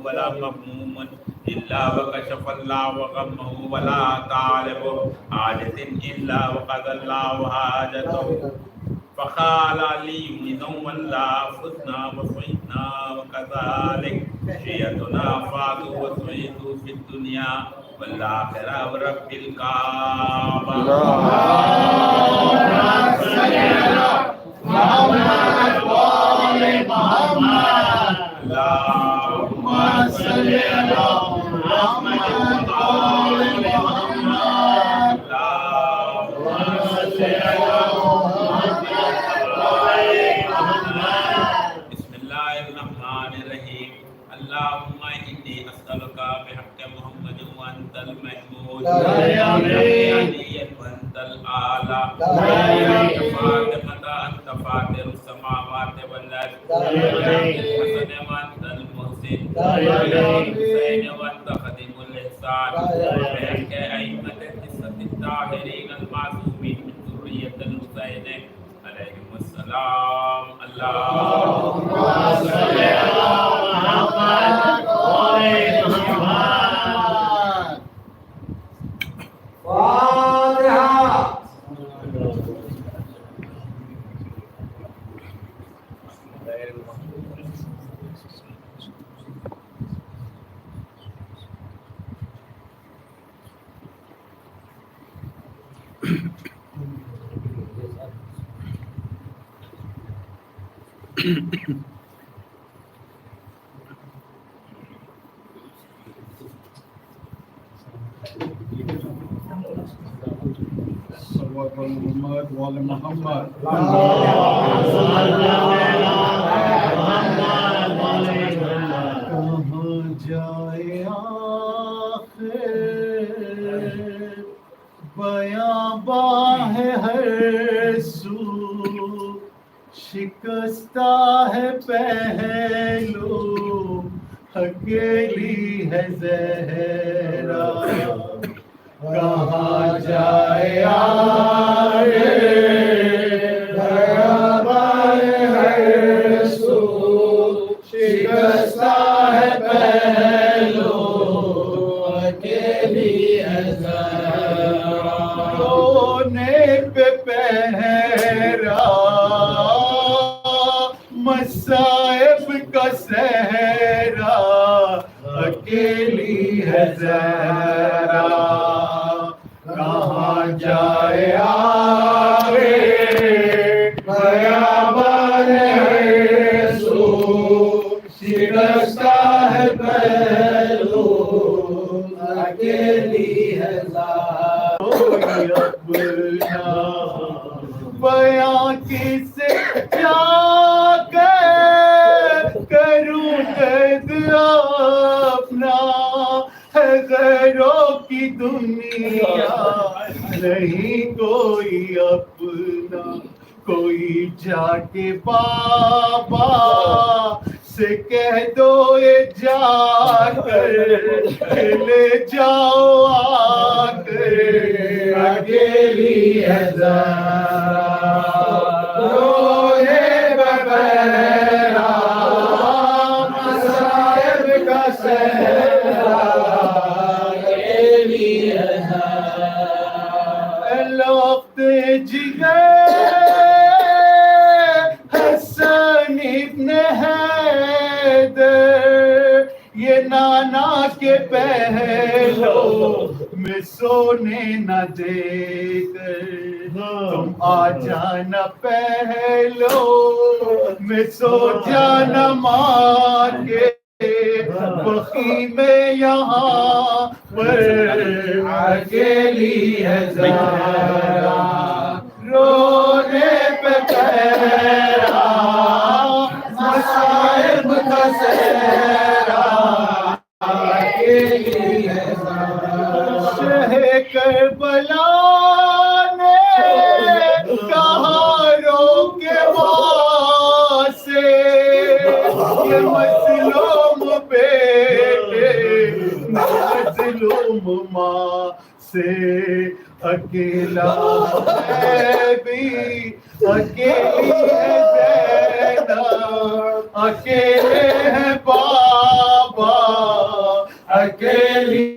वला मगमूमन इल्ला वकशफल्लाहु गम्महु वला तालिबु हाजतिन इल्ला वक़दल्लाहु हाजतहु फ़क़ाल अलीयुन वल्लाह फुतना वफ़इना वकज़ालिक शियतुना फ़ातु वसइतु फ़िद दुनिया वल्लाखिरा रब्बिल काबा अल्लाहुम्मा सल्लि अला मुहम्मद व आले मुहम्मद अल्लाहुम्मा सल्लि अला मुहम्मद व आले मुहम्मद बिस्मिल्लाहिर रहमानिर रहीम अल्लाहुम्मा इन्नी अस्अलुका बिहक़्क़ि मुहम्मद व अंतल महमूद ला इलाहा व अंतल आला ला इलाहा फातिमा अंत फातिरुस समावाति वल अर्द ला इलाहा व अंतल मुहसिन ला इलाहा हुसैन व अंत खदीमुल ihsan बिहक़्क़ि अइम्मत किस्सत ताहिरीन अल मासूमीन मिन ज़ुर्रिय्यतिल हुसैन अलैहिमुस्सलाम अल्लाहुम्मा सल्लि अला मुहम्मद व आले मुहम्मद फातिहा मोहम्मद वाले मोहम्मद कहाँ जाए आखिर बयां बाहे हर सू शिकस्ता है पहलू अकेली है ज़हरा कहाँ जाए आगे बयां बाहे हर सू शिकस्ता है पहलू अकेली है ज़हरा रोने पे पहरा मसाइब का सहरा अकेली है ज़हरा कहाँ जाए आगे बयाबान है सू शिकस्ता है पहलू अकेली है ज़हरा बयां किसे क्या करूं दर्द अपना है गैरों की दुनिया नहीं कोई अपना कोई जाके बाबा से कह दो ये जाकर ले जाओ आकर अकेली है रोए बबैरा मसाइब का सहरा अकेली है लौट जिगर हसन इब्न हैदर ये नाना के पहलो में सोने न देकर तुम आ जाना पहलो में सो जाना माँ के बखी में यहाँ पर अकेली है ज़हरा रोने पे पहरा मसाइब का सहरा अकेली है ज़हरा करबला ने कहा रोके वहाँ से ये मजलूम बेटे मजलूम माँ से अकेला है भी अकेली है ज़ैनब अकेले हैं बाबा अकेली